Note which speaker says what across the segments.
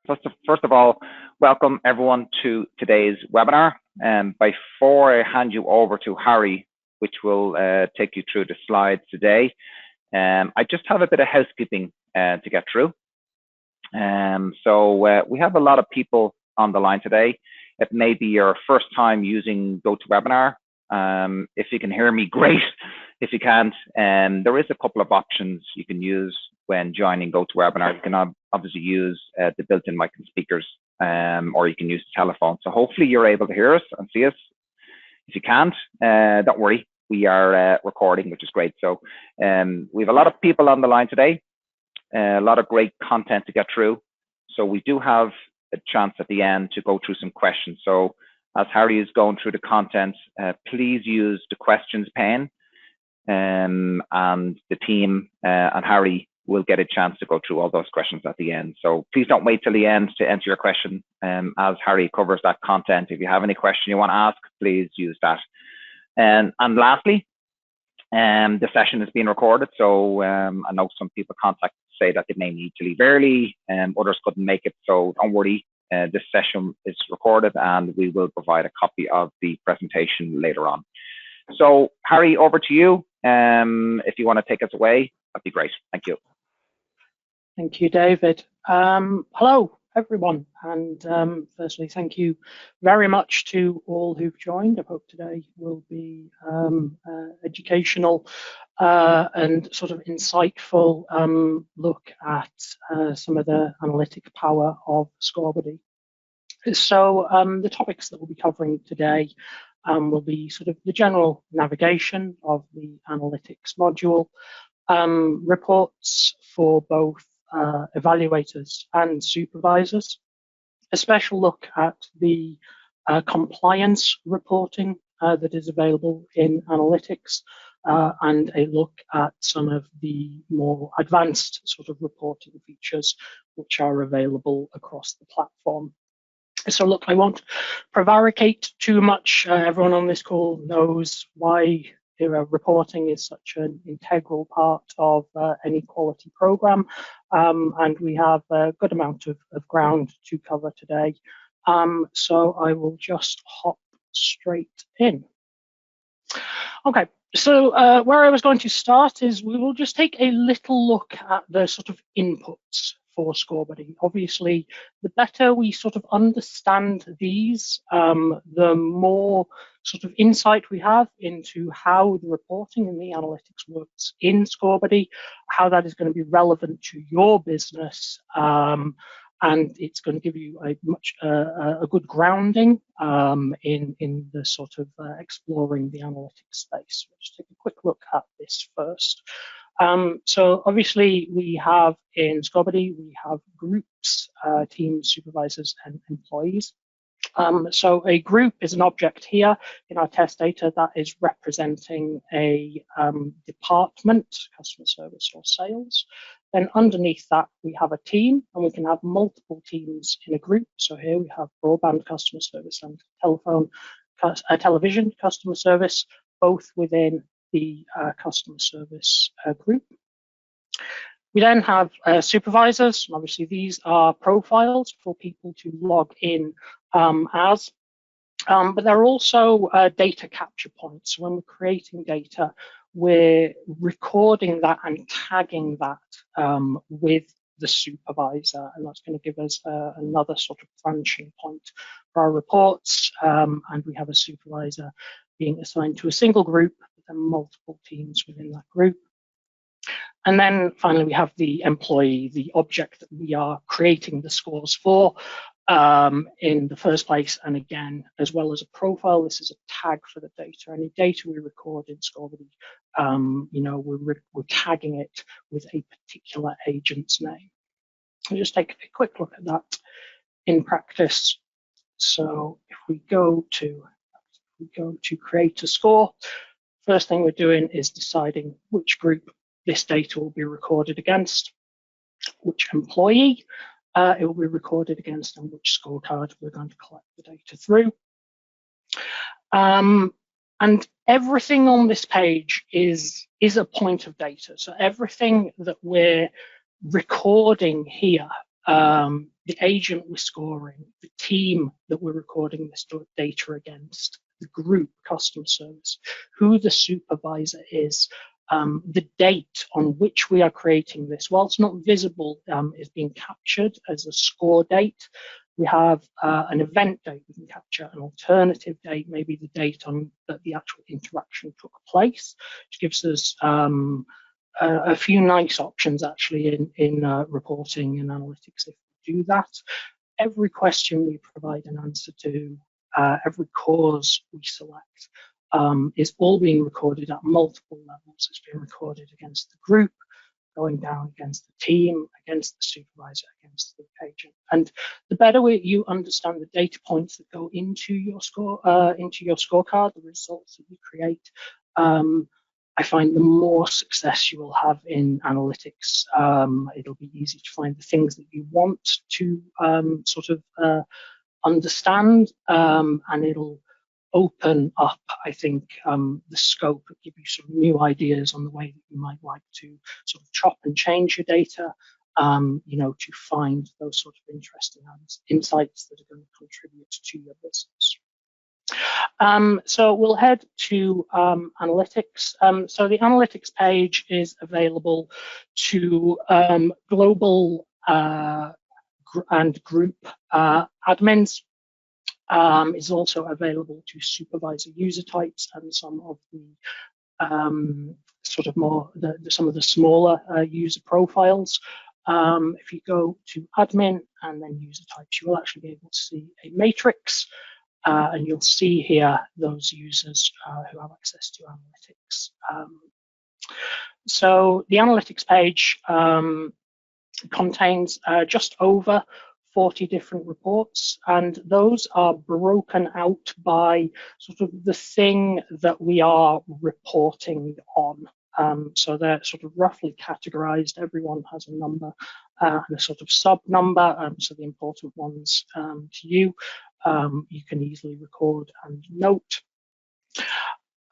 Speaker 1: First of all, welcome everyone to today's webinar. Before I hand you over to Harry, which will take you through the slides today, I just have a bit of housekeeping to get through. We have a lot of people on the line today. It may be your first time using GoToWebinar. If you can hear me, great. If you can't, there is a couple of options you can use when joining GoToWebinar. You can obviously use the built-in mic and speakers, or you can use the telephone. So hopefully you're able to hear us and see us. If you can't, don't worry, we are recording, which is great. So we have a lot of people on the line today, a lot of great content to get through. So we do have a chance at the end to go through some questions. So as Harry is going through the content, please use the questions pane, and the team and Harry will get a chance to go through all those questions at the end. So please don't wait till the end to enter your question as Harry covers that content. If you have any question you want to ask, please use that. And lastly, the session is being recorded. So I know some people contact say that they may need to leave early, others couldn't make it. So don't worry, this session is recorded and we will provide a copy of the presentation later on. So Harry, over to you. If you want to take us away, that'd be great. Thank you.
Speaker 2: Thank you, David. Hello, everyone. And firstly, thank you very much to all who've joined. I hope today will be educational and sort of insightful look at some of the analytic power of Scorebuddy. So the topics that we'll be covering today will be sort of the general navigation of the analytics module, reports for both evaluators and supervisors, a special look at the compliance reporting that is available in analytics, and a look at some of the more advanced sort of reporting features which are available across the platform. So look, I won't prevaricate too much. Everyone on this call knows why reporting is such an integral part of any quality program, and we have a good amount of ground to cover today. So I will just hop straight in. Okay, so where I was going to start is we will just take a little look at the sort of inputs for Scorebuddy. Obviously, the better we sort of understand these, the more sort of insight we have into how the reporting and the analytics works in Scorebuddy, how that is going to be relevant to your business, and it's going to give you a good grounding in the sort of exploring the analytics space. Let's take a quick look at this first. So obviously we have in Scorebuddy, we have groups, teams, supervisors, and employees. So a group is an object here in our test data that is representing a department, customer service or sales. Then underneath that, we have a team, and we can have multiple teams in a group. So here we have broadband customer service and television customer service, both within the customer service group. We then have supervisors, and obviously these are profiles for people to log in as, but they're also data capture points. When we're creating data, we're recording that and tagging that with the supervisor, and that's going to give us another sort of branching point for our reports, and we have a supervisor being assigned to a single group, but then multiple teams within that group. And then finally, we have the employee, the object that we are creating the scores for in the first place. And again, as well as a profile, this is a tag for the data. Any data we record in Scorebuddy, we're tagging it with a particular agent's name. We'll just take a quick look at that in practice. So if we go to create a score, first thing we're doing is deciding which group this data will be recorded against, which employee it will be recorded against, and which scorecard we're going to collect the data through. And everything on this page is a point of data. So everything that we're recording here the agent we're scoring, the team that we're recording this data against, the group, customer service, who the supervisor is, the date on which we are creating this. While it's not visible, is being captured as a score date. We have an event date we can capture, an alternative date, maybe the date on that the actual interaction took place, which gives us a few nice options actually in reporting and analytics if we do that. Every question we provide an answer to, every cause we select is all being recorded at multiple levels. It's being recorded against the group, going down against the team, against the supervisor, against the agent. And the better you understand the data points that go into your scorecard, the results that you create, I find the more success you will have in analytics. It'll be easy to find the things that you want to sort of understand, and it'll open up, I think, the scope, give you some new ideas on the way that you might like to sort of chop and change your data, to find those sort of interesting insights that are going to contribute to your business. So we'll head to analytics. So the analytics page is available to global and group admins. Is also available to supervisor user types and some of the sort of more some of the smaller user profiles. If you go to admin and then user types, you will actually be able to see a matrix, and you'll see here those users who have access to analytics. So the analytics page contains just over 40 different reports, and those are broken out by sort of the thing that we are reporting on. So they're sort of roughly categorized. Everyone has a number and a sort of sub number. So the important ones to you, you can easily record and note.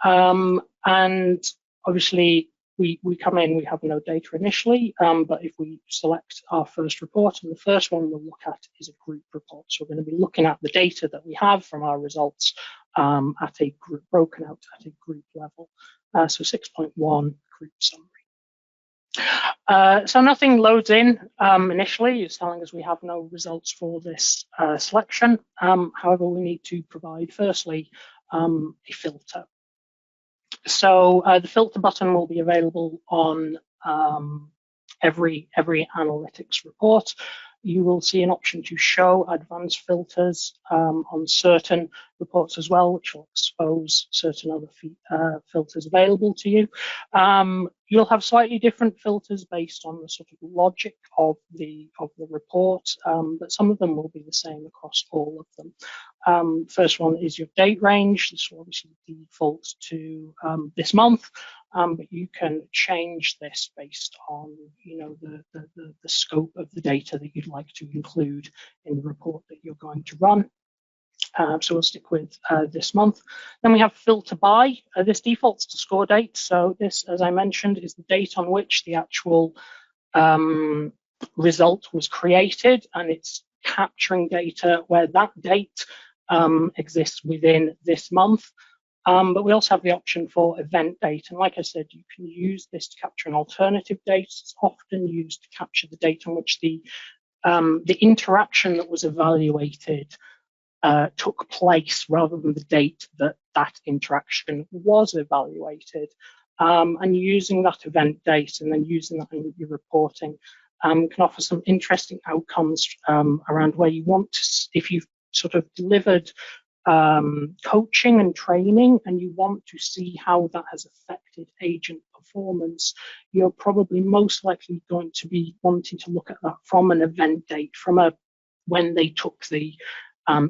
Speaker 2: And obviously, we come in, we have no data initially, but if we select our first report, and the first one we'll look at is a group report. So we're going to be looking at the data that we have from our results at a group, broken out at a group level. So 6.1 group summary. So nothing loads in initially. It's telling us we have no results for this selection. However, we need to provide, firstly, a filter. So the filter button will be available on every analytics report. You will see an option to show advanced filters on certain reports as well, which will expose certain other filters available to you. You'll have slightly different filters based on the sort of logic of the report, but some of them will be the same across all of them. First one is your date range. This will obviously default to this month, but you can change this based on the scope of the data that you'd like to include in the report that you're going to run. So we'll stick with this month. Then we have filter by. This defaults to score date. So this, as I mentioned, is the date on which the actual result was created, and it's capturing data where that date exists within this month. But we also have the option for event date. And like I said, you can use this to capture an alternative date. It's often used to capture the date on which the interaction that was evaluated took place, rather than the date that that interaction was evaluated. And using that event date and then using that in your reporting can offer some interesting outcomes around where you want to, if you've sort of delivered coaching and training and you want to see how that has affected agent performance, you're probably most likely going to be wanting to look at that from an event date, from a when they took the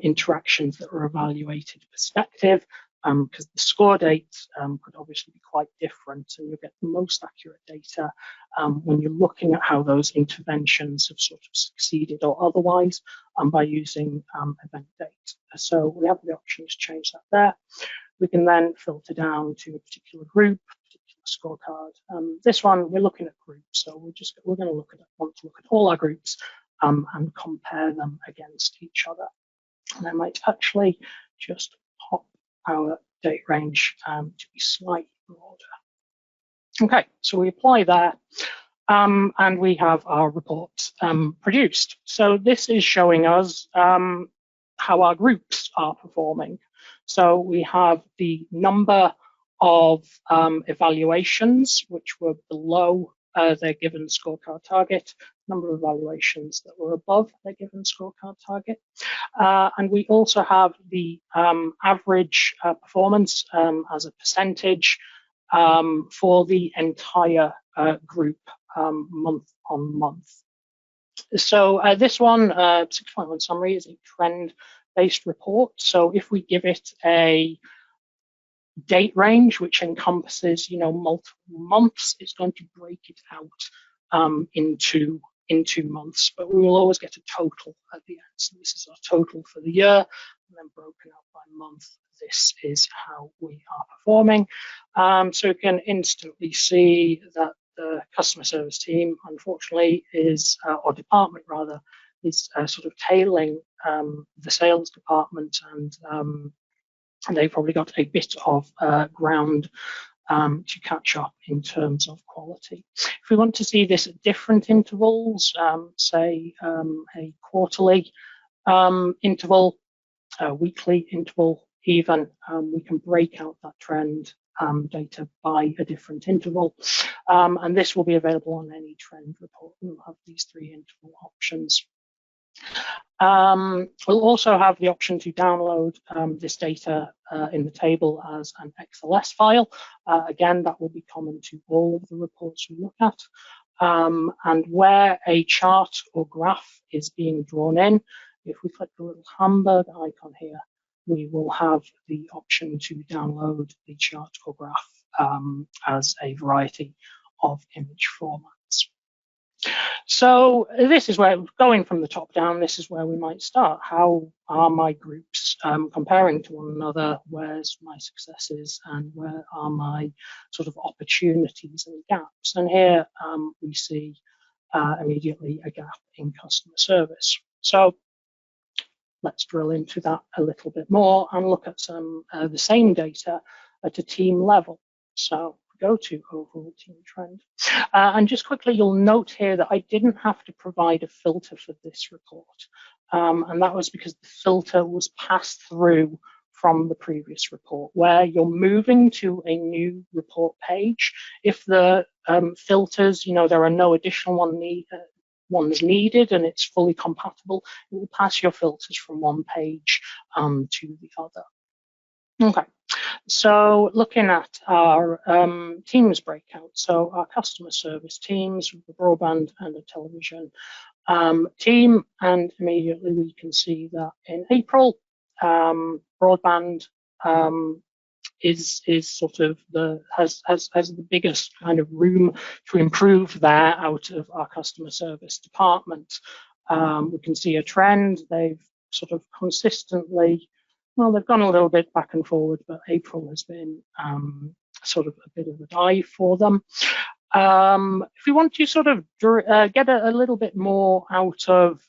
Speaker 2: interactions that were evaluated perspective, because the score dates could obviously be quite different, and you'll get the most accurate data when you're looking at how those interventions have sort of succeeded or otherwise by using event date. So we have the option to change that there. We can then filter down to a particular group, particular scorecard. This one, we're looking at groups, so we're going to want to look at all our groups and compare them against each other. And I might actually just pop our date range to be slightly broader. Okay, so we apply that, and we have our report produced. So this is showing us how our groups are performing. So we have the number of evaluations which were below their given scorecard target, number of evaluations that were above their given scorecard target. And we also have the average performance as a percentage for the entire group month on month. So this one, 6.1 summary, is a trend-based report. So if we give it a date range which encompasses, multiple months, it's going to break it out into months, but we will always get a total at the end. So this is our total for the year, and then broken out by month. This is how we are performing. So you can instantly see that the customer service team, unfortunately, is, or department rather, is sort of tailing the sales department, and they've probably got a bit of ground to catch up in terms of quality. If we want to see this at different intervals, say a quarterly interval, a weekly interval even, we can break out that trend data by a different interval. And this will be available on any trend report. We'll have these 3 interval options. We'll also have the option to download this data in the table as an XLS file. Again, that will be common to all of the reports we look at. And where a chart or graph is being drawn in, if we click the little hamburger icon here, we will have the option to download the chart or graph as a variety of image formats. So this is where, going from the top down, this is where we might start. How are my groups comparing to one another? Where's my successes, and where are my sort of opportunities and gaps? And here we see immediately a gap in customer service. So let's drill into that a little bit more and look at some the same data at a team level. So go to overall team trend. And just quickly, you'll note here that I didn't have to provide a filter for this report. And that was because the filter was passed through from the previous report, where you're moving to a new report page. If the filters, there are no additional ones needed and it's fully compatible, it will pass your filters from one page to the other. Okay. So looking at our teams breakout, so our customer service teams, the broadband and the television team, and immediately we can see that in April, broadband is sort of has the biggest kind of room to improve there out of our customer service department. We can see a trend. They've sort of consistently, well, they've gone a little bit back and forward, but April has been sort of a bit of a dive for them. If we want to sort of get a little bit more out of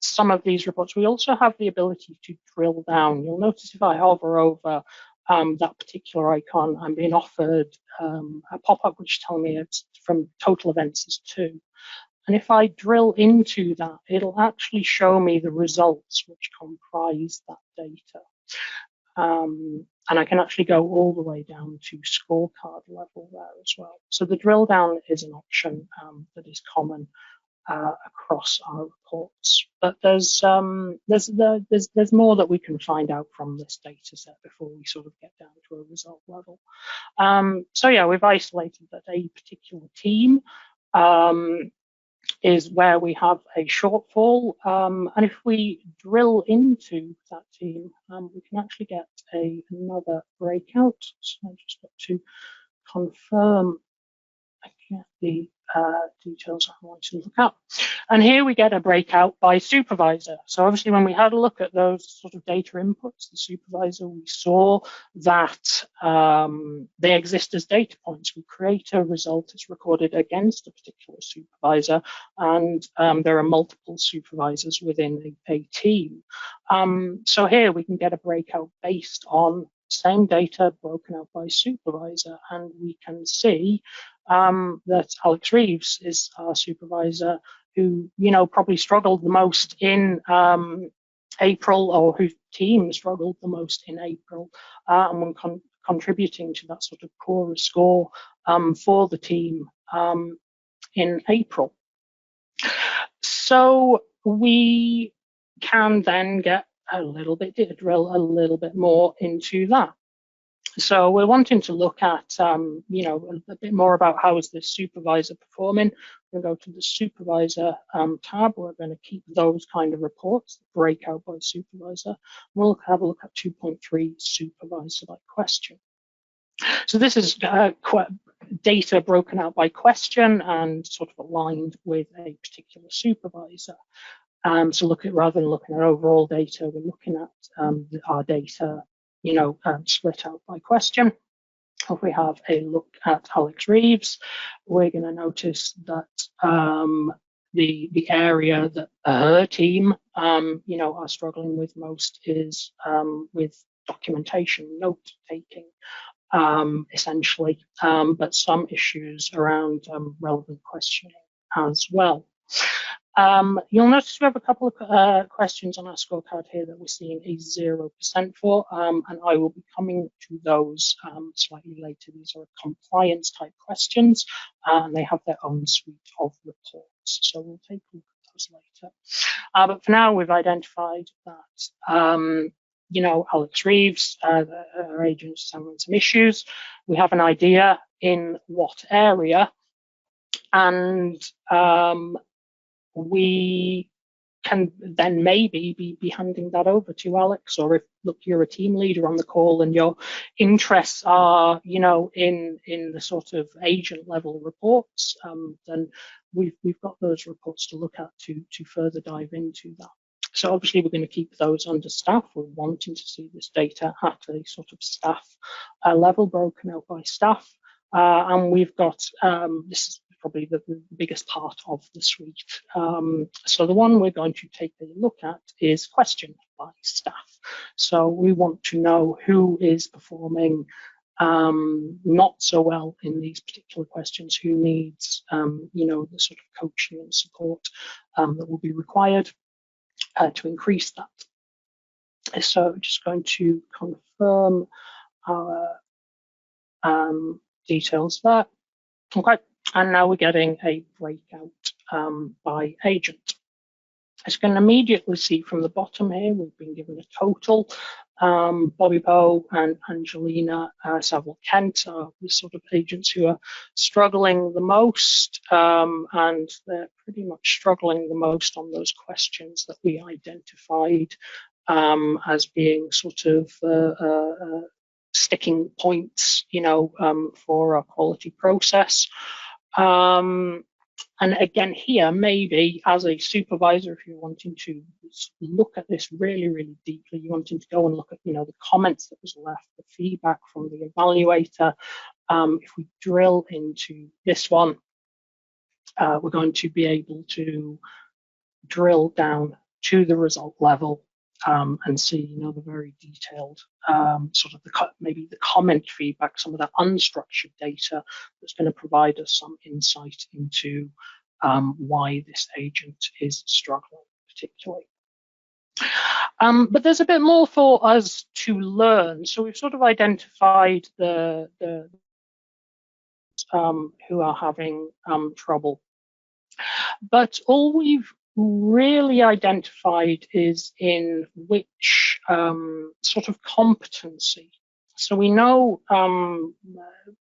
Speaker 2: some of these reports, we also have the ability to drill down. You'll notice if I hover over that particular icon, I'm being offered a pop-up which tells me it's from total events is 2. And if I drill into that, it'll actually show me the results which comprise that data. And I can actually go all the way down to scorecard level there as well. So the drill down is an option that is common across our reports. But there's more that we can find out from this data set before we sort of get down to a result level. So yeah, we've isolated that a particular team is where we have a shortfall. And if we drill into that team, we can actually get another breakout. So I just got to confirm I get the details I want to look at. And here we get a breakout by supervisor. So obviously when we had a look at those sort of data inputs, the supervisor, we saw that they exist as data points. We create a result that's recorded against a particular supervisor, and there are multiple supervisors within a team. So here we can get a breakout based on same data broken out by supervisor, and we can see that Alex Reeves is our supervisor who, probably struggled the most in April, or whose team struggled the most in April, and contributing to that sort of poorer score for the team in April. So we can then get drill a little bit more into that. So we're wanting to look at, a bit more about how is this supervisor performing. We're going to go to the supervisor tab. We're going to keep those kind of reports, breakout by supervisor. We'll have a look at 2.3 supervisor by question. So this is data broken out by question and sort of aligned with a particular supervisor. So rather than looking at overall data, we're looking at our data, split out by question. If we have a look at Alex Reeves, we're going to notice that the area that her team, are struggling with most is with documentation, note taking, essentially, but some issues around relevant questioning as well. You'll notice we have a couple of questions on our scorecard here that we're seeing a 0% for, and I will be coming to those slightly later. These are compliance type questions, and they have their own suite of reports. So we'll take a look at those later. But for now, we've identified that, Alex Reeves, our agent, is having some issues. We have an idea in what area, and we can then maybe be handing that over to Alex, or if, look, you're a team leader on the call and your interests are, in the sort of agent level reports, then we've got those reports to look at to further dive into that. So obviously we're going to keep those under staff. We're wanting to see this data at a sort of staff level, broken out by staff, and we've got this is probably the biggest part of the suite. So the one we're going to take a look at is question by staff. So we want to know who is performing not so well in these particular questions, who needs, the sort of coaching and support that will be required to increase that. So just going to confirm our details there. Okay. And now we're getting a breakout by agent. As you can immediately see from the bottom here, we've been given a total. Bobby Poe and Angelina Saville Kent are the sort of agents who are struggling the most, and they're pretty much struggling the most on those questions that we identified as being sort of sticking points, for our quality process. And again, here, maybe as a supervisor, if you're wanting to look at this really, really deeply, you're wanting to go and look at, the comments that was left, the feedback from the evaluator. If we drill into this one, we're going to be able to drill down to the result level and see, the very detailed sort of maybe the comment feedback, some of that unstructured data that's going to provide us some insight into why this agent is struggling particularly. But there's a bit more for us to learn. So we've sort of identified the who are having trouble, but all we've really identified is in which sort of competency. So we know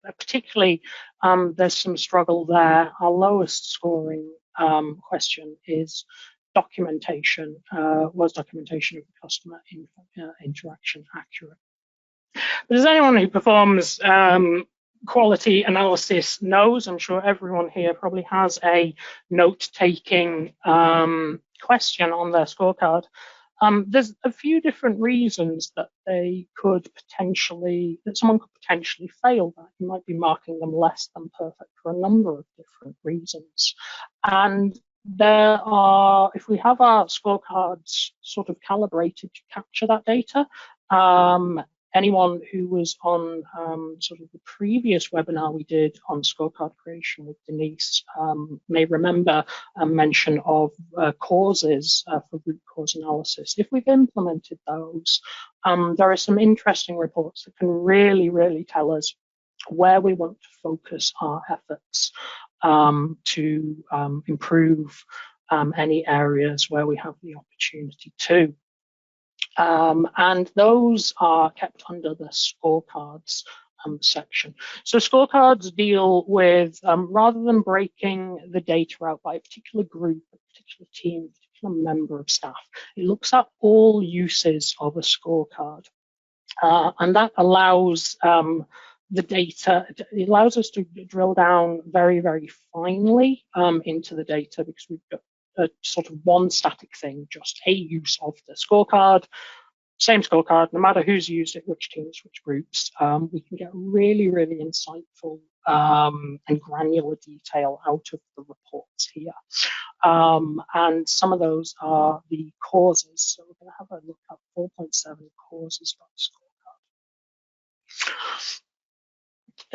Speaker 2: particularly there's some struggle there. Our lowest scoring question is documentation. Was documentation of the customer interaction accurate? But as anyone who performs quality analysis knows, I'm sure everyone here probably has a note-taking question on their scorecard. There's a few different reasons that someone could potentially fail that. You might be marking them less than perfect for a number of different reasons. And if we have our scorecards sort of calibrated to capture that data, anyone who was on sort of the previous webinar we did on scorecard creation with Denise may remember a mention of causes for root cause analysis. If we've implemented those, there are some interesting reports that can really, really tell us where we want to focus our efforts to improve any areas where we have the opportunity to. And those are kept under the scorecards section. So scorecards deal with, rather than breaking the data out by a particular group, a particular team, a particular member of staff, it looks at all uses of a scorecard. And that allows the data, it allows us to drill down very, very finely into the data, because we've got a sort of one static thing, just a use of the scorecard, same scorecard, no matter who's used it, which teams, which groups. We can get really, really insightful and granular detail out of the reports here. And some of those are the causes. So we're going to have a look at 4.7 causes by scorecard.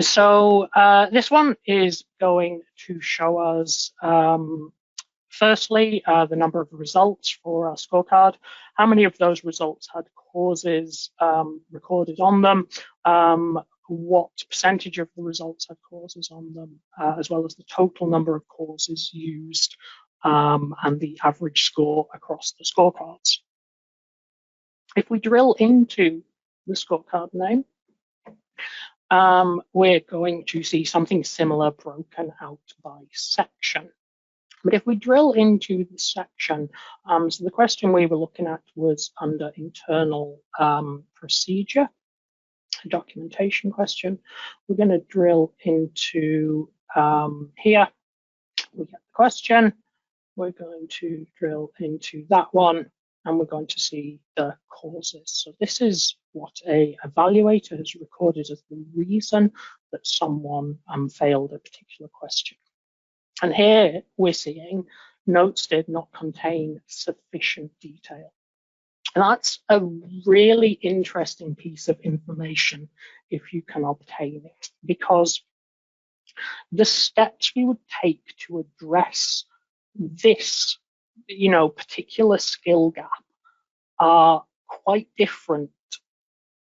Speaker 2: So this one is going to show us firstly, the number of results for our scorecard, how many of those results had causes recorded on them, what percentage of the results had causes on them, as well as the total number of causes used, and the average score across the scorecards. If we drill into the scorecard name, we're going to see something similar broken out by section. But if we drill into the section, so the question we were looking at was under internal procedure, a documentation question. We're going to drill into here. We get the question. We're going to drill into that one, and we're going to see the causes. So this is what a evaluator has recorded as the reason that someone failed a particular question. And here we're seeing notes did not contain sufficient detail. And that's a really interesting piece of information if you can obtain it, because the steps we would take to address this, particular skill gap are quite different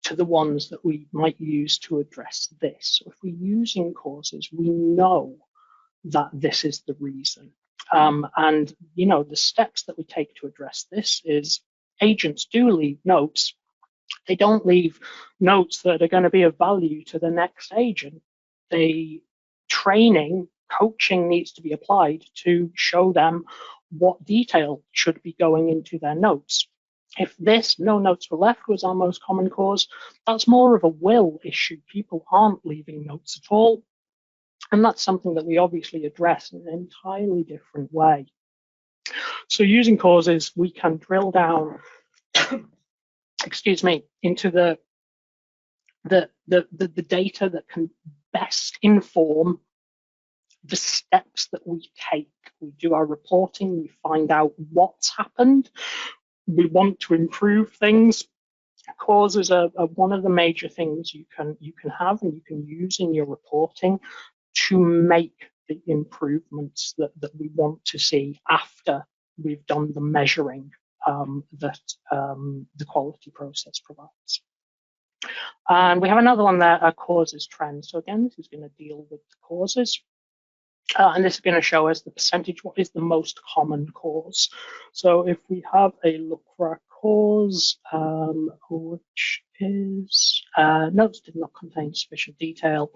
Speaker 2: to the ones that we might use to address this. So if we're using causes, we know that this is the reason. And the steps that we take to address this is agents do leave notes. They don't leave notes that are going to be of value to the next agent. Coaching needs to be applied to show them what detail should be going into their notes. If no notes were left was our most common cause, that's more of a will issue. People aren't leaving notes at all. And that's something that we obviously address in an entirely different way. So using causes, we can drill down, into the data that can best inform the steps that we take. We do our reporting, we find out what's happened, we want to improve things. Causes are one of the major things you can have and you can use in your reporting to make the improvements that we want to see after we've done the measuring that the quality process provides. And we have another one there, causes trends. So again, this is going to deal with the causes. And this is going to show us the percentage, what is the most common cause. So if we have a look for our cause, which is notes did not contain sufficient detail,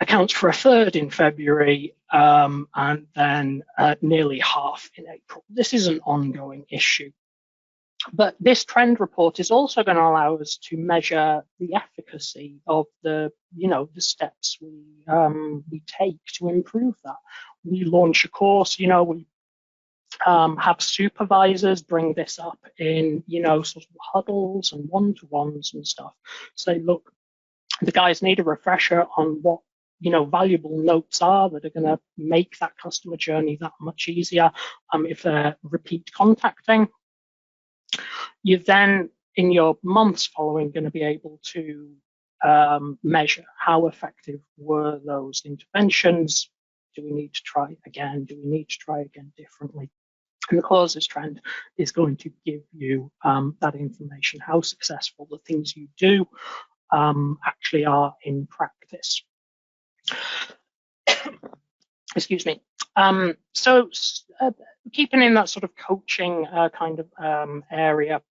Speaker 2: accounts for a third in February, and then nearly half in April. This is an ongoing issue. But this trend report is also going to allow us to measure the efficacy of the steps we take to improve that. We launch a course, we have supervisors bring this up in sort of huddles and one-to-ones and stuff. Say, look, the guys need a refresher on what valuable notes are that are going to make that customer journey that much easier. If they're repeat contacting, you're then in your months following going to be able to measure how effective were those interventions. Do we need to try again? Do we need to try again differently? And the causes trend is going to give you that information, how successful the things you do actually are in practice. Excuse me. So keeping in that sort of coaching kind of area,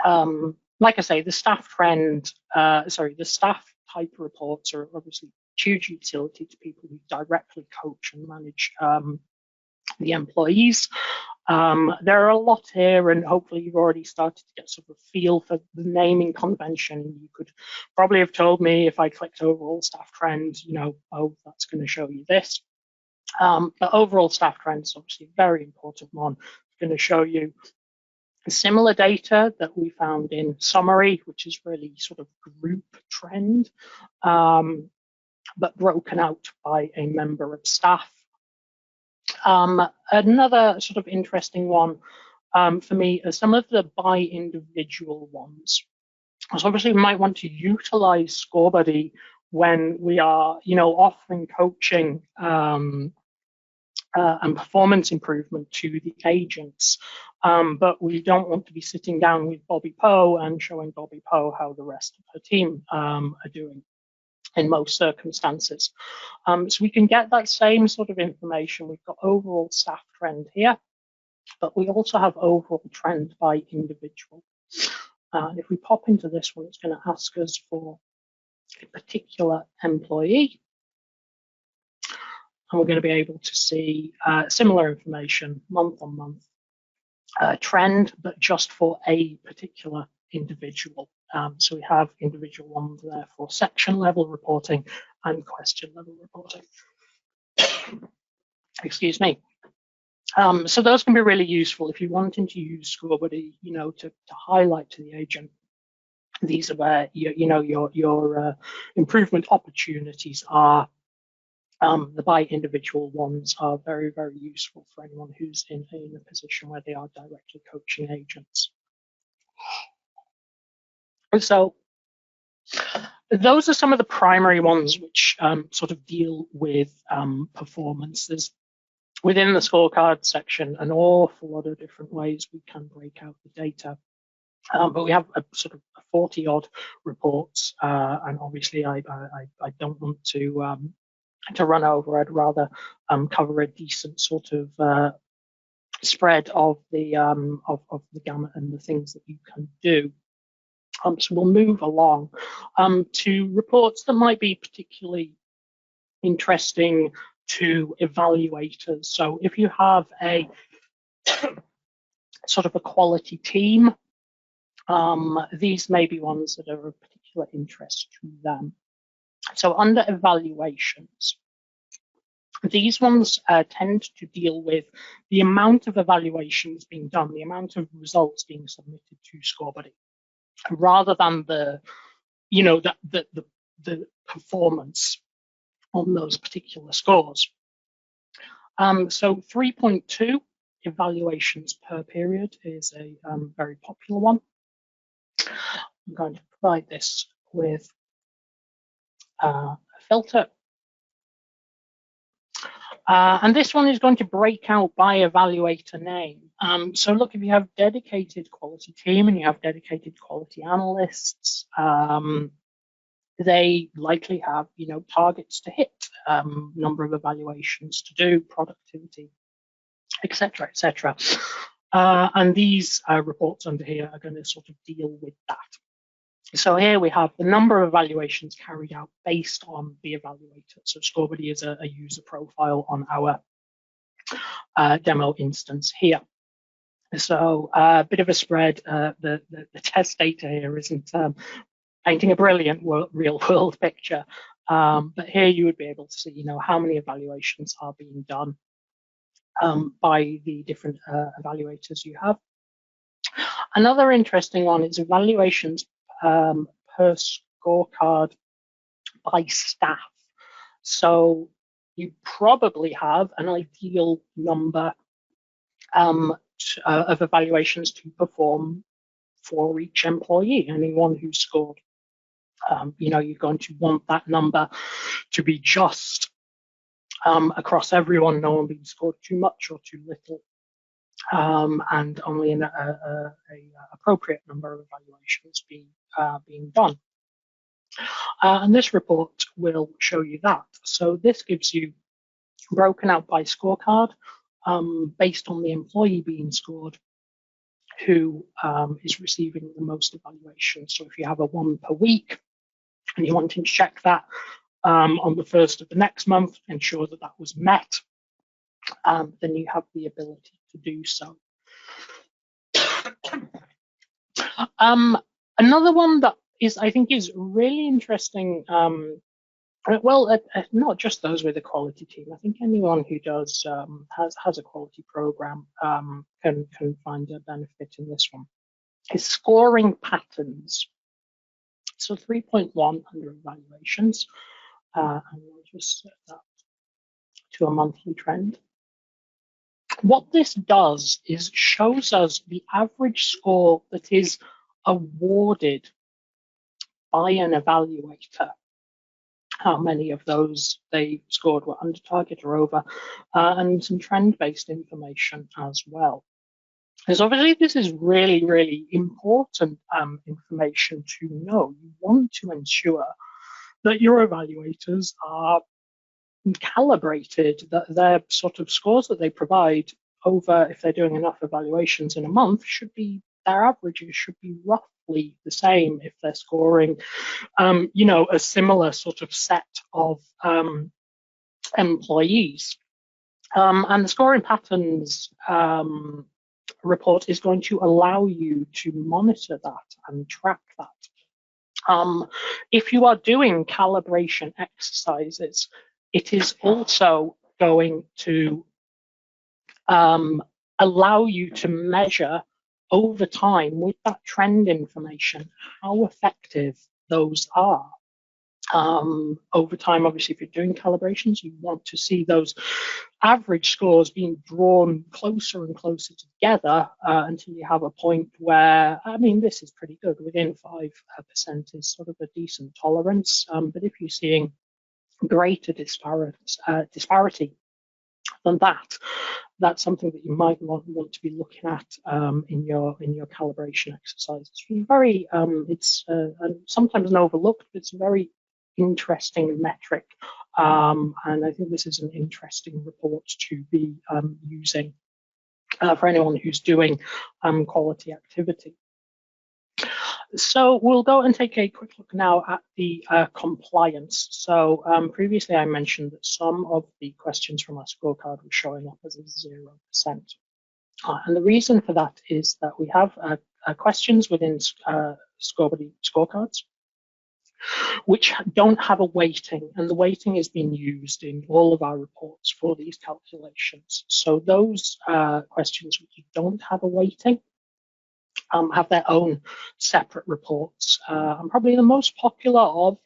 Speaker 2: like I say, the staff trend, the staff type reports are obviously huge utility to people who directly coach and manage the employees. There are a lot here, and hopefully you've already started to get sort of a feel for the naming convention. You could probably have told me if I clicked overall staff trends, oh, that's going to show you this. But overall staff trends, obviously a very important one. It's going to show you similar data that we found in summary, which is really sort of group trend, but broken out by a member of staff. Another sort of interesting one for me are some of the by individual ones. So obviously we might want to utilize Scorebuddy when we are, offering coaching and performance improvement to the agents. But we don't want to be sitting down with Bobby Poe and showing Bobby Poe how the rest of her team are doing in most circumstances. So we can get that same sort of information. We've got overall staff trend here, but we also have overall trend by individual. If we pop into this one, it's going to ask us for a particular employee. And we're going to be able to see similar information month on month trend, but just for a particular individual. So we have individual ones there for section level reporting and question level reporting. Excuse me. So those can be really useful if you're wanting to use Scorebuddy, to highlight to the agent. These are where your improvement opportunities are. The by individual ones are very, very useful for anyone who's in a position where they are directly coaching agents. So those are some of the primary ones which sort of deal with performance. There's within the scorecard section an awful lot of different ways we can break out the data. But we have a sort of 40 odd reports, and obviously I don't want to run over. I'd rather cover a decent sort of spread of the gamut and the things that you can do. So we'll move along to reports that might be particularly interesting to evaluators. So if you have a sort of a quality team, these may be ones that are of particular interest to them. So under evaluations, these ones tend to deal with the amount of evaluations being done, the amount of results being submitted to Scorebuddy, rather than the performance on those particular scores. So 3.2 evaluations per period is a very popular one. I'm going to provide this with a filter. And this one is going to break out by evaluator name. So look, if you have dedicated quality team and you have dedicated quality analysts, they likely have, targets to hit, number of evaluations to do, productivity, etc., etc. And these reports under here are going to sort of deal with that. So here we have the number of evaluations carried out based on the evaluator. So Scorebuddy is a user profile on our demo instance here. So a bit of a spread. The test data here isn't painting a brilliant real world picture, but here you would be able to see, how many evaluations are being done by the different evaluators you have. Another interesting one is evaluations per scorecard by staff. So you probably have an ideal number of evaluations to perform for each employee, anyone who's scored. You're going to want that number to be just across everyone, no one being scored too much or too little, and only an appropriate number of evaluations being done. And this report will show you that. So this gives you broken out by scorecard based on the employee being scored, who is receiving the most evaluations. So if you have a 1 per week and you want to check that on the 1st of the next month, ensure that that was met, then you have the ability to do so. Another one that I think is really interesting, not just those with a quality team. I think anyone who does has a quality program can find a benefit in this one. Is scoring patterns. So 3.1 under evaluations, and we'll just set that to a monthly trend. What this does is shows us the average score that is awarded by an evaluator. How many of those they scored were under target or over, and some trend-based information as well. Because obviously this is really, really important information to know. You want to ensure that your evaluators are calibrated, that their sort of scores that they provide over, if they're doing enough evaluations in a month, their averages should be roughly the same if they're scoring, a similar sort of set of employees. And the scoring patterns report is going to allow you to monitor that and track that. If you are doing calibration exercises, it is also going to allow you to measure over time with that trend information how effective those are. Over time, obviously, if you're doing calibrations, you want to see those average scores being drawn closer and closer together until you have a point where, this is pretty good. Within 5% is sort of a decent tolerance. But if you're seeing greater disparity than that, that's something that you might want to be looking at in your calibration exercise. It's very, it's sometimes an overlooked, but it's a very interesting metric, and I think this is an interesting report to be using for anyone who's doing quality activity. So we'll go and take a quick look now at the compliance. So previously I mentioned that some of the questions from our scorecard were showing up as a 0%. And the reason for that is that we have questions within Scorebuddy scorecards which don't have a weighting, and the weighting is being used in all of our reports for these calculations. So those questions which don't have a weighting have their own separate reports. And probably the most popular of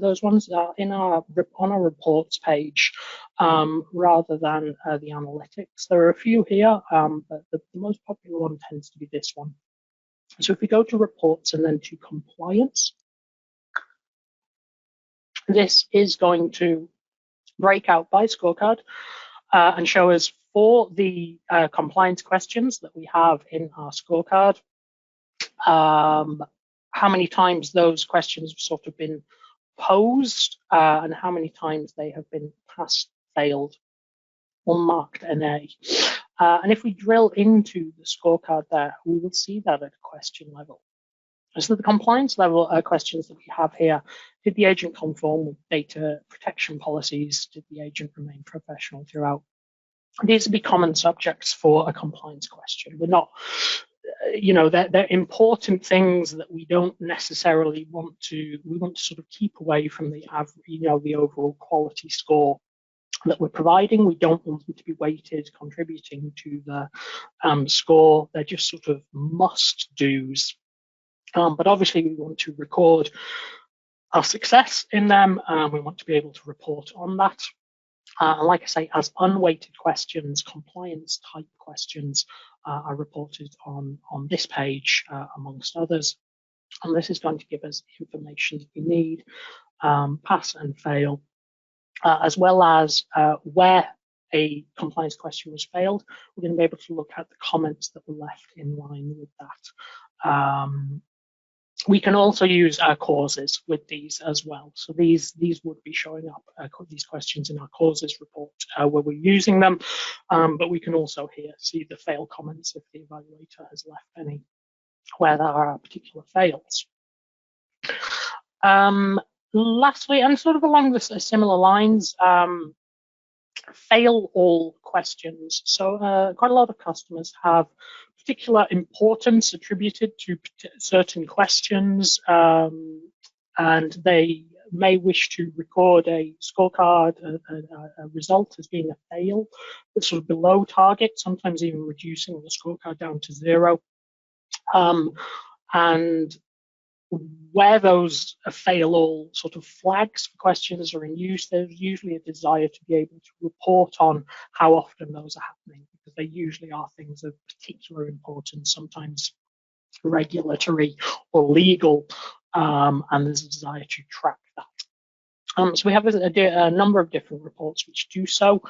Speaker 2: those ones are on our reports page rather than the analytics. There are a few here, but the most popular one tends to be this one. So if we go to reports and then to compliance, this is going to break out by scorecard and show us for the compliance questions that we have in our scorecard, how many times those questions have sort of been posed and how many times they have been passed, failed, or marked NA. And if we drill into the scorecard there, we will see that at a question level. So the compliance level questions that we have here: did the agent conform with data protection policies? Did the agent remain professional throughout? these would be common subjects for a compliance question. We're not, they're important things that we don't necessarily want to sort of keep away from the the overall quality score that we're providing. We don't want them to be weighted contributing to the score. They're just sort of must-dos. But obviously we want to record our success in them. We want to be able to report on that. And like I say, as unweighted questions, compliance type questions are reported on this page, amongst others. And this is going to give us information that we need, pass and fail, as well as where a compliance question was failed. We're going to be able to look at the comments that were left in line with that. We can also use our causes with these as well. So these would be showing up, these questions in our causes report where we're using them, but we can also here see the fail comments if the evaluator has left any where there are particular fails. Lastly, and sort of along the similar lines, fail all questions. So quite a lot of customers have particular importance attributed to certain questions, and they may wish to record a scorecard, a result as being a fail, that's sort of below target, sometimes even reducing the scorecard down to 0. And where those fail all sort of flags for questions are in use, there's usually a desire to be able to report on how often those are happening, because they usually are things of particular importance, sometimes regulatory or legal, and there's a desire to track that. So we have a number of different reports which do so.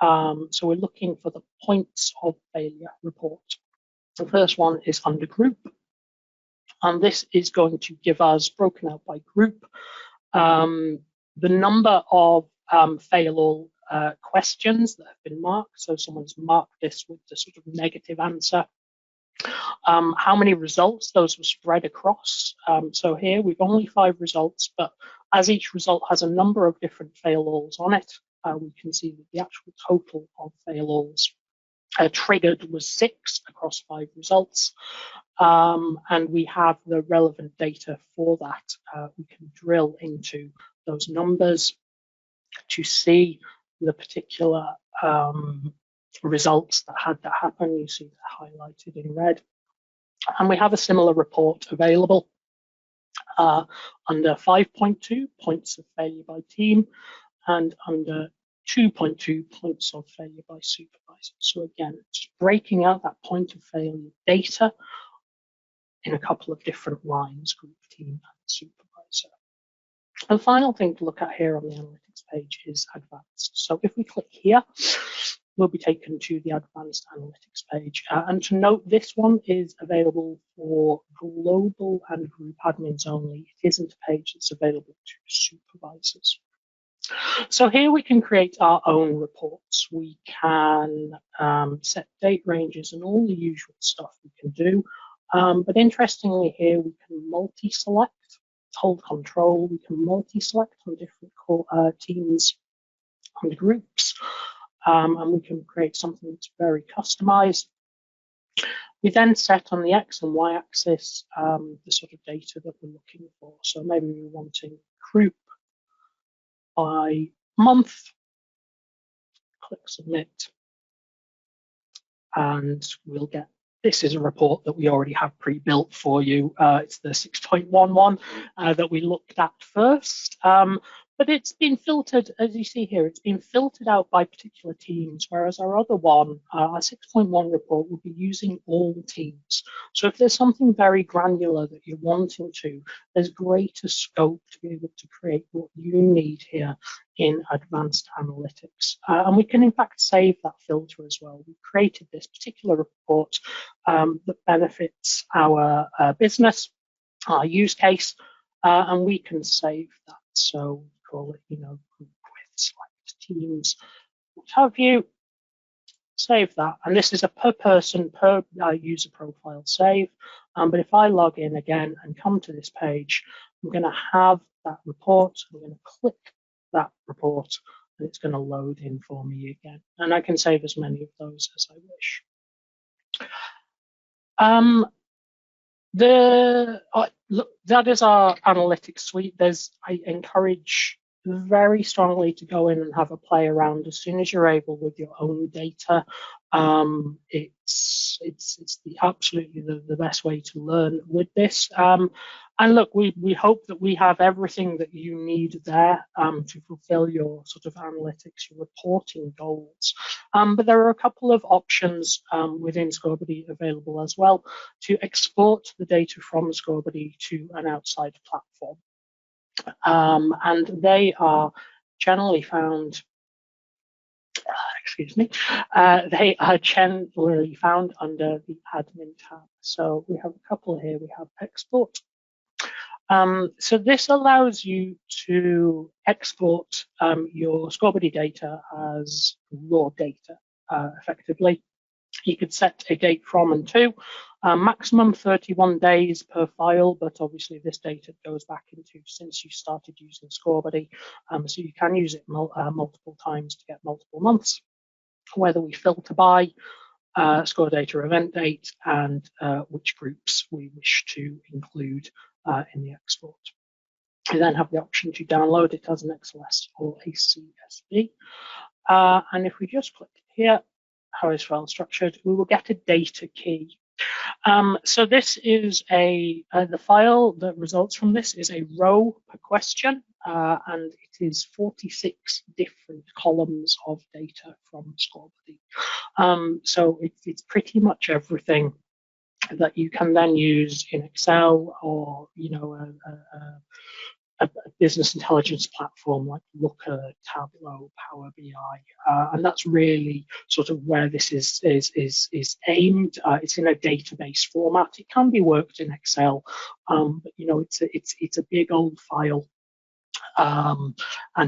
Speaker 2: So we're looking for the points of failure report. The first one is under group. And this is going to give us, broken out by group, the number of fail all questions that have been marked. So someone's marked this with the sort of negative answer. How many results those were spread across. So here we've only 5 results, but as each result has a number of different fail alls on it, we can see that the actual total of fail alls triggered was 6 across 5 results. And we have the relevant data for that. We can drill into those numbers to see the particular results that had to happen. You see that highlighted in red. And we have a similar report available under 5.2, points of failure by team, and under 2.2, points of failure by supervisor. So again, just breaking out that point of failure data in a couple of different lines, group, team, and supervisor. And the final thing to look at here on the analytics page is advanced. So if we click here, we'll be taken to the advanced analytics page. And to note, this one is available for global and group admins only. It isn't a page that's available to supervisors. So here we can create our own reports. We can set date ranges and all the usual stuff we can do. But interestingly here, we can multi-select, hold control. We can multi-select on different teams and groups. And we can create something that's very customized. We then set on the X and Y axis the sort of data that we're looking for. So maybe we're wanting group by month, click submit, and we'll get, this is a report that we already have pre-built for you. It's the 6.11 that we looked at first. But it's been filtered, as you see here, it's been filtered out by particular teams, whereas our other one, our 6.1 report, will be using all teams. So if there's something very granular that you're wanting to, there's greater scope to be able to create what you need here in advanced analytics. And we can in fact save that filter as well. We created this particular report that benefits our business, our use case, and we can save that. So call it, group with select teams, what have you. Save that, and this is a per person, per user profile save. But if I log in again and come to this page, I'm going to have that report. I'm going to click that report, and it's going to load in for me again. And I can save as many of those as I wish. Look, that is our analytics suite. I encourage very strongly to go in and have a play around as soon as you're able with your own data. It's absolutely the best way to learn with this. And look, we hope that we have everything that you need there to fulfill your sort of analytics, your reporting goals. But there are a couple of options within Scorebuddy available as well to export the data from Scorebuddy to an outside platform. And they are generally found, they are generally found under the admin tab. So we have a couple here. We have export. So this allows you to export your Scorebuddy data as raw data effectively. You could set a date from and to, maximum 31 days per file, but obviously this data goes back into since you started using Scorebuddy, so you can use it multiple times to get multiple months. Whether we filter by score data event date and which groups we wish to include in the export. You then have the option to download it as an XLS or a CSV. And if we just click here, how is file structured, we will get a data key. So this is the file that results from this is a row per question, and it is 46 different columns of data from Scorebuddy. So it's pretty much everything that you can then use in Excel or a business intelligence platform like Looker, Tableau, Power BI, and that's really sort of where this is aimed. It's in a database format. It can be worked in Excel, but it's a big old file, and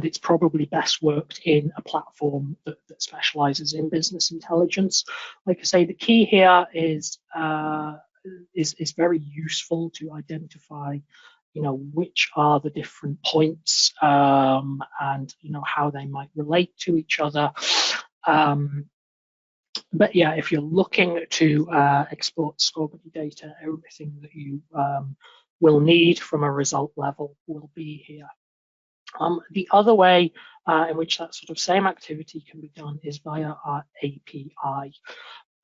Speaker 2: it's probably best worked in a platform that specializes in business intelligence. Like I say, the key here is very useful to identify which are the different points and how they might relate to each other. But yeah, if you're looking to export Scorebuddy data, everything that you will need from a result level will be here. The other way in which that sort of same activity can be done is via our API.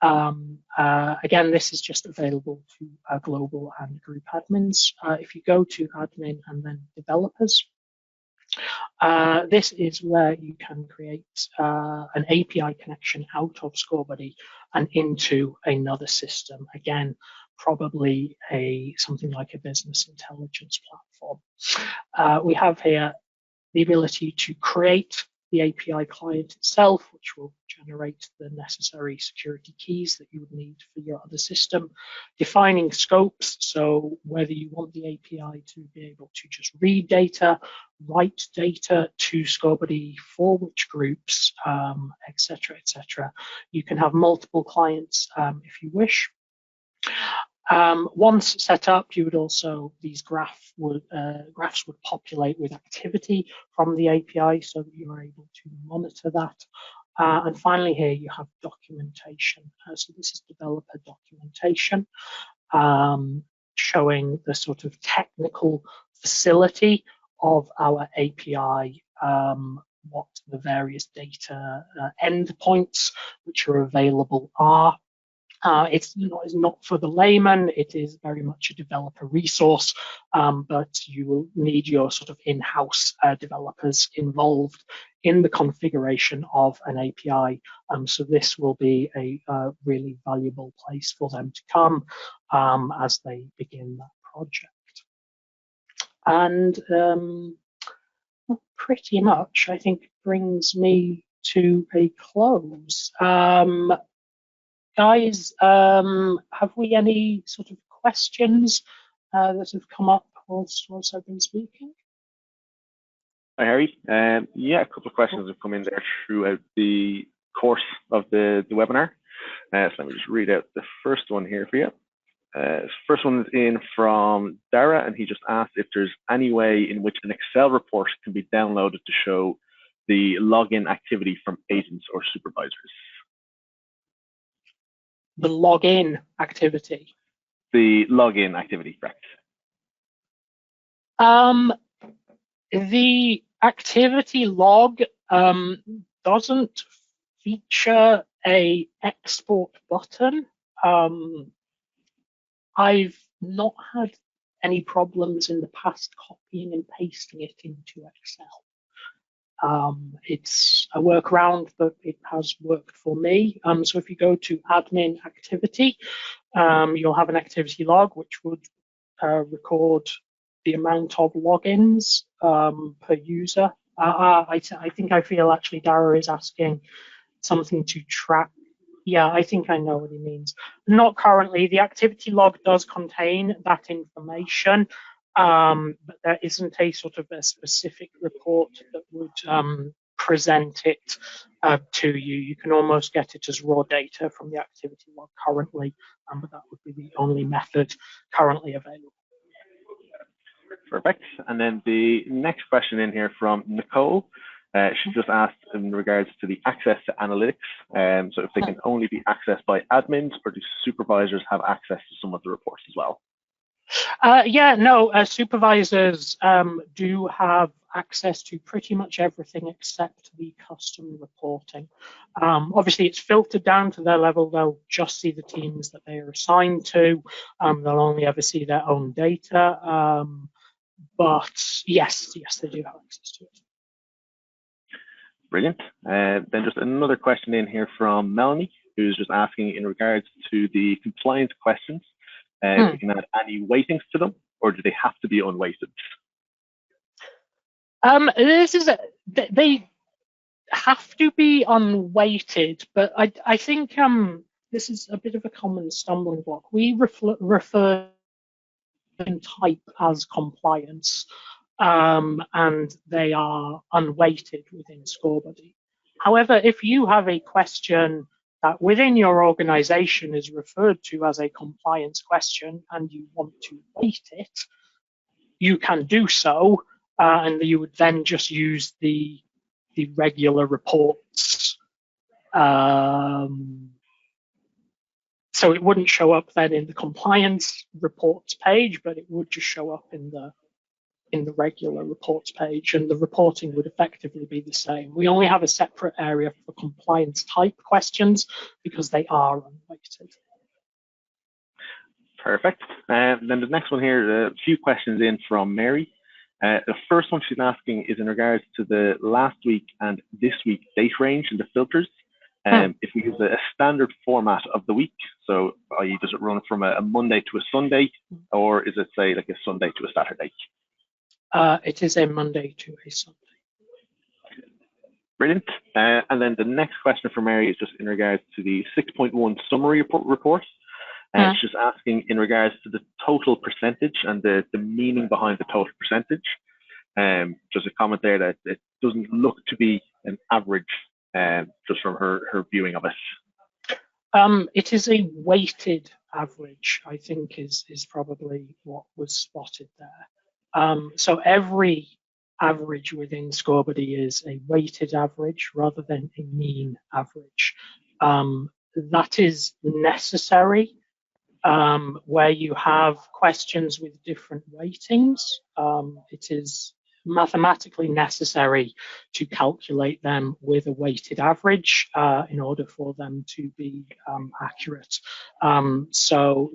Speaker 2: Again, this is just available to global and group admins. If you go to admin and then developers, this is where you can create an API connection out of Scorebuddy and into another system. Again, probably something like a business intelligence platform. We have here the ability to create the API client itself, which will generate the necessary security keys that you would need for your other system. Defining scopes, so whether you want the API to be able to just read data, write data to Scorebuddy for which groups, etc., etc. You can have multiple clients if you wish. Once set up, you would also, these graphs would populate with activity from the API so that you are able to monitor that. And finally here you have documentation. So this is developer documentation, showing the sort of technical facility of our API, what the various data endpoints which are available are. It's not for the layman. It is very much a developer resource, but you will need your sort of in-house developers involved in the configuration of an API. So this will be a really valuable place for them to come as they begin that project. And pretty much, I think, brings me to a close. Guys, have we any sort of questions that have come up whilst I've been speaking?
Speaker 3: Hi, Harry. Yeah, a couple of questions have come in there throughout the course of the webinar. So let me just read out the first one here for you. First one is in from Dara, and he just asked if there's any way in which an Excel report can be downloaded to show the login activity from agents or supervisors.
Speaker 2: The login activity.
Speaker 3: The login activity, correct.
Speaker 2: The activity log doesn't feature a export button. I've not had any problems in the past copying and pasting it into Excel. It's a workaround, but it has worked for me. So if you go to admin activity, you'll have an activity log, which would record the amount of logins per user. I feel actually Dara is asking something to track. Yeah, I think I know what he means. Not currently. The activity log does contain that information, but there isn't a sort of a specific report that would present it to you. You can almost get it as raw data from the activity log currently, but that would be the only method currently available.
Speaker 3: Perfect. And then the next question in here from Nicole. She just asked in regards to the access to analytics. So if they can only be accessed by admins, or do supervisors have access to some of the reports as well?
Speaker 2: Supervisors do have access to pretty much everything except the custom reporting. Obviously, it's filtered down to their level. They'll just see the teams that they are assigned to. They'll only ever see their own data. But yes, they do have access to it.
Speaker 3: Brilliant. Then just another question in here from Melanie, who's just asking in regards to the compliance questions. If you can add any weightings to them, or do they have to be unweighted?
Speaker 2: They have to be unweighted, but I think this is a bit of a common stumbling block. We refer in type as compliance, and they are unweighted within Scorebuddy. However, if you have a question that within your organization is referred to as a compliance question and you want to weight it, you can do so, and you would then just use the regular reports. So it wouldn't show up then in the compliance reports page, but it would just show up in the regular reports page, and the reporting would effectively be the same. We only have a separate area for compliance type questions because they are unweighted.
Speaker 3: Perfect. Then the next one here, a few questions in from Mary. The first one she's asking is in regards to the last week and this week date range and the filters. If we use a standard format of the week, so i.e. does it run from a Monday to a Sunday, or is it say like a Sunday to a Saturday?
Speaker 2: It is a Monday to a Sunday.
Speaker 3: Brilliant. And then the next question for Mary is just in regards to the 6.1 summary report. She's just asking in regards to the total percentage and the meaning behind the total percentage. Just a comment there that it doesn't look to be an average, just from her viewing of it.
Speaker 2: It is a weighted average, I think is probably what was spotted there. So every average within Scorebuddy is a weighted average rather than a mean average. That is necessary where you have questions with different weightings. It is mathematically necessary to calculate them with a weighted average in order for them to be accurate. So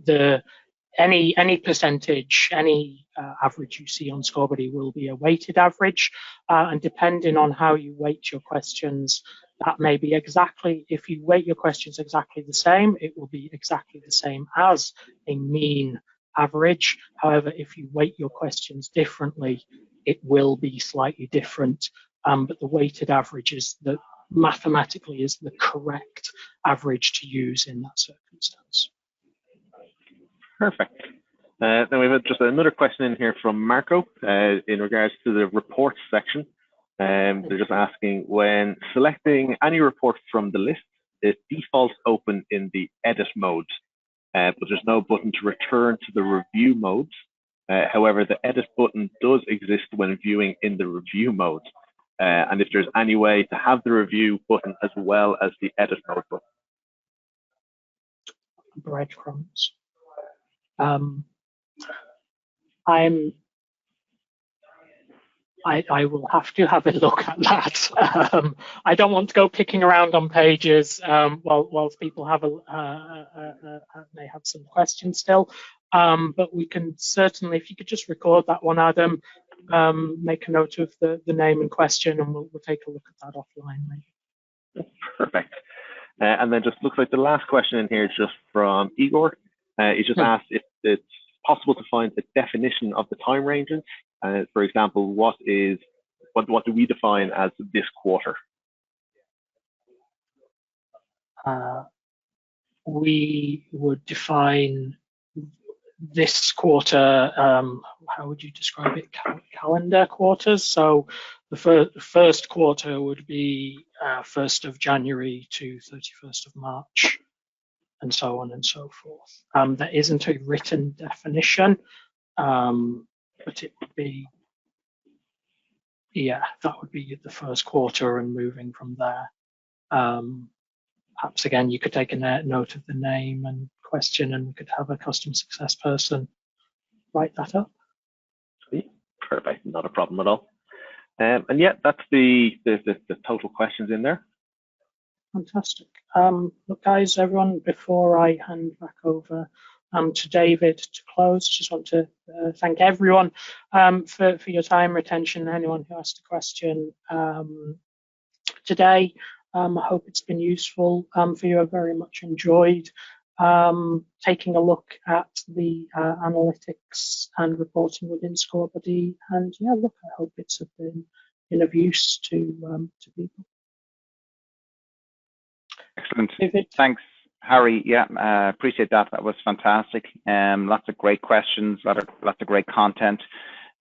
Speaker 2: any percentage, any average you see on Scorebuddy will be a weighted average, and depending on how you weight your questions, that may be exactly, if you weight your questions exactly the same, it will be exactly the same as a mean average. However, if you weight your questions differently, it will be slightly different, but the weighted average is mathematically is the correct average to use in that circumstance.
Speaker 3: Perfect. Then we have just another question in here from Marco in regards to the reports section. They're just asking, when selecting any report from the list, it defaults open in the edit mode, but there's no button to return to the review mode. However, the edit button does exist when viewing in the review mode. and if there's any way to have the review button as well as the edit mode button.
Speaker 2: Breadcrumbs. I will have to have a look at that. I don't want to go picking around on pages whilst people have may have some questions still. But we can certainly, if you could just record that one, Adam, make a note of the name and question, and we'll take a look at that offline maybe.
Speaker 3: Perfect. And then just looks like the last question in here is just from Igor. He just asked if it's possible to find a definition of the time ranges. For example, what do we define as this quarter?
Speaker 2: We would define this quarter, how would you describe it? Calendar quarters. So the first quarter would be 1st of January to 31st of March, and so on and so forth. There isn't a written definition, but it would be, yeah, that would be the first quarter and moving from there. Perhaps again, you could take a note of the name and question, and we could have a customer success person write that up.
Speaker 3: Sweet. Perfect, not a problem at all. And yeah, that's the total questions in there.
Speaker 2: Fantastic. Look, guys, everyone, before I hand back over to David to close, just want to thank everyone for your time, retention, anyone who asked a question today. I hope it's been useful for you. I very much enjoyed taking a look at the analytics and reporting within Scorebuddy. And yeah, look, I hope it's been of use to people.
Speaker 1: Excellent.
Speaker 2: David.
Speaker 1: Thanks, Harry. Yeah, appreciate that. That was fantastic. Lots of great questions, lots of great content.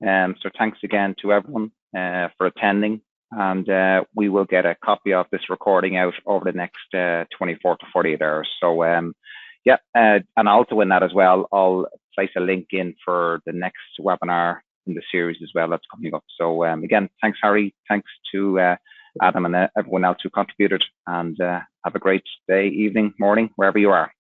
Speaker 1: So thanks again to everyone for attending. And we will get a copy of this recording out over the next 24 to 48 hours. So yeah, and also in that as well, I'll place a link in for the next webinar in the series as well that's coming up. So again, thanks, Harry. Thanks to Adam and everyone else who contributed, and have a great day, evening, morning, wherever you are.